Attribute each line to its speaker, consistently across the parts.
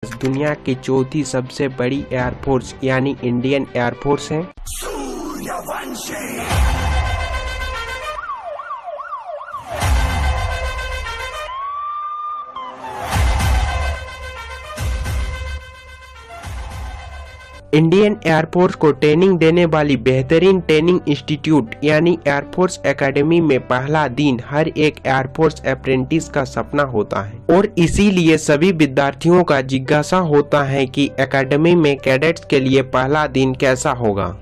Speaker 1: दुनिया की चौथी सबसे बड़ी एयरफोर्स यानी इंडियन एयरफोर्स है। इंडियन एयरफोर्स को ट्रेनिंग देने वाली बेहतरीन ट्रेनिंग इंस्टीट्यूट यानी एयरफोर्स एकेडमी में पहला दिन हर एक एयरफोर्स अप्रेंटिस का सपना होता है और इसीलिए सभी विद्यार्थियों का जिज्ञासा होता है कि एकेडमी में कैडेट्स के लिए पहला दिन कैसा होगा।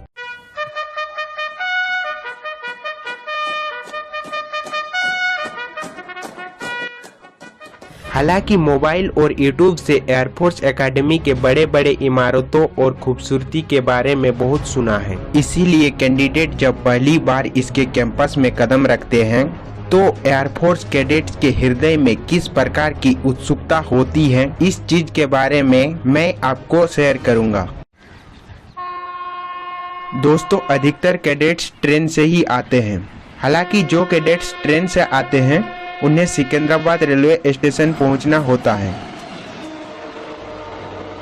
Speaker 1: हालांकि मोबाइल और यूट्यूब से एयरफोर्स एकेडमी के बड़े बड़े इमारतों और खूबसूरती के बारे में बहुत सुना है, इसीलिए कैंडिडेट जब पहली बार इसके कैंपस में कदम रखते हैं तो एयरफोर्स कैडेट्स के हृदय में किस प्रकार की उत्सुकता होती है, इस चीज के बारे में मैं आपको शेयर करूंगा। दोस्तों, अधिकतर कैडेट्स ट्रेन से ही आते हैं। हालांकि जो कैडेट्स ट्रेन से आते हैं उन्हें सिकंदराबाद रेलवे स्टेशन पहुंचना होता है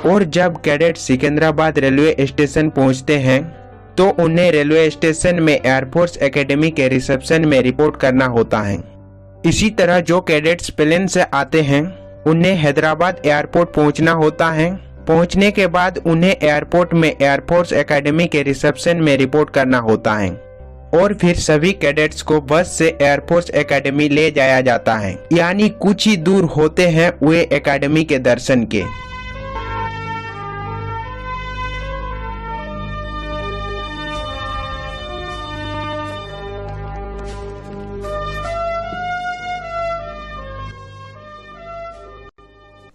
Speaker 1: और जब कैडेट सिकंदराबाद रेलवे स्टेशन पहुंचते हैं तो उन्हें रेलवे स्टेशन में एयरफोर्स एकेडमी के रिसेप्शन में रिपोर्ट करना होता है। इसी तरह जो कैडेट्स प्लेन से आते हैं उन्हें हैदराबाद एयरपोर्ट पहुंचना होता है। पहुंचने के बाद उन्हें एयरपोर्ट में एयरफोर्स एकेडमी के रिसेप्शन में रिपोर्ट करना होता है और फिर सभी कैडेट्स को बस से एयरफोर्स एकेडमी ले जाया जाता है, यानी कुछ ही दूर होते हैं वे एकेडमी के दर्शन के।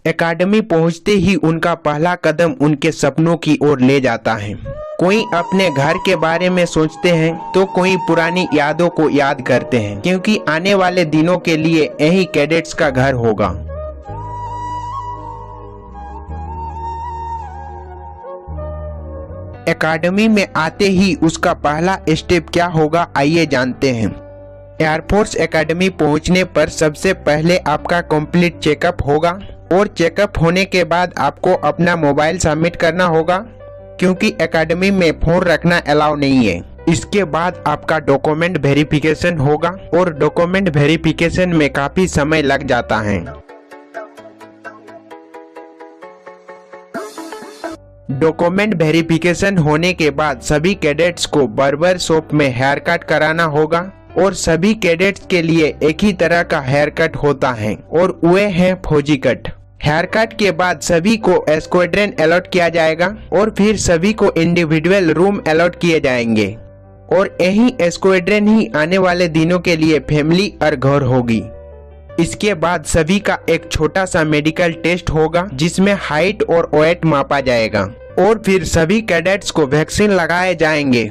Speaker 1: एकेडमी पहुंचते ही उनका पहला कदम उनके सपनों की ओर ले जाता है। कोई अपने घर के बारे में सोचते हैं तो कोई पुरानी यादों को याद करते हैं, क्योंकि आने वाले दिनों के लिए यही कैडेट्स का घर होगा। एकेडमी में आते ही उसका पहला स्टेप क्या होगा, आइए जानते हैं। एयरफोर्स एकेडमी पहुंचने पर सबसे पहले आपका कंप्लीट चेकअप होगा और चेकअप होने के बाद आपको अपना मोबाइल सबमिट करना होगा, क्योंकि एकेडमी में फोन रखना अलाउ नहीं है। इसके बाद आपका डॉक्यूमेंट वेरिफिकेशन होगा और डॉक्यूमेंट वेरिफिकेशन में काफी समय लग जाता है। डॉक्यूमेंट वेरिफिकेशन होने के बाद सभी कैडेट्स को बार्बर शॉप में हेयर कट कराना होगा और सभी कैडेट्स के लिए एक ही तरह का हेयर कट होता है और वे है फौजी कट। हेयर कट के बाद सभी को स्क्वाड्रन अलॉट किया जाएगा और फिर सभी को इंडिविजुअल रूम अलॉट किए जाएंगे और यही स्क्वाड्रन ही आने वाले दिनों के लिए फैमिली और घर होगी। इसके बाद सभी का एक छोटा सा मेडिकल टेस्ट होगा जिसमें हाइट और वेट मापा जाएगा और फिर सभी कैडेट्स को वैक्सीन लगाए जाएंगे।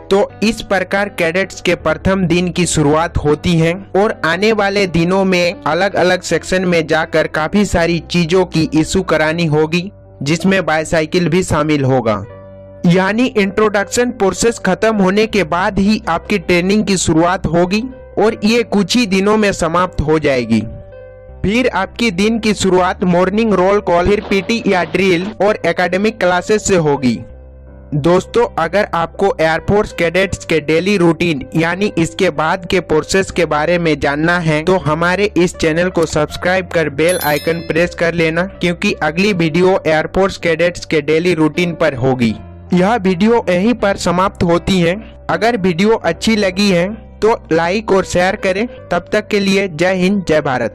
Speaker 1: तो इस प्रकार कैडेट्स के प्रथम दिन की शुरुआत होती है और आने वाले दिनों में अलग अलग सेक्शन में जाकर काफी सारी चीजों की इशू करानी होगी, जिसमें बाईसाइकिल भी शामिल होगा। यानी इंट्रोडक्शन प्रोसेस खत्म होने के बाद ही आपकी ट्रेनिंग की शुरुआत होगी और ये कुछ ही दिनों में समाप्त हो जाएगी। फिर आपकी दिन की शुरुआत मॉर्निंग रोल कॉल, फिर पीटी या ड्रिल और एकेडमिक क्लासेस से होगी। दोस्तों, अगर आपको एयरफोर्स कैडेट्स के डेली रूटीन यानी इसके बाद के प्रोसेस के बारे में जानना है तो हमारे इस चैनल को सब्सक्राइब कर बेल आइकन प्रेस कर लेना, क्योंकि अगली वीडियो एयरफोर्स कैडेट्स के डेली रूटीन पर होगी। यह वीडियो यहीं पर समाप्त होती है। अगर वीडियो अच्छी लगी है तो लाइक और शेयर करें। तब तक के लिए जय हिंद, जय भारत।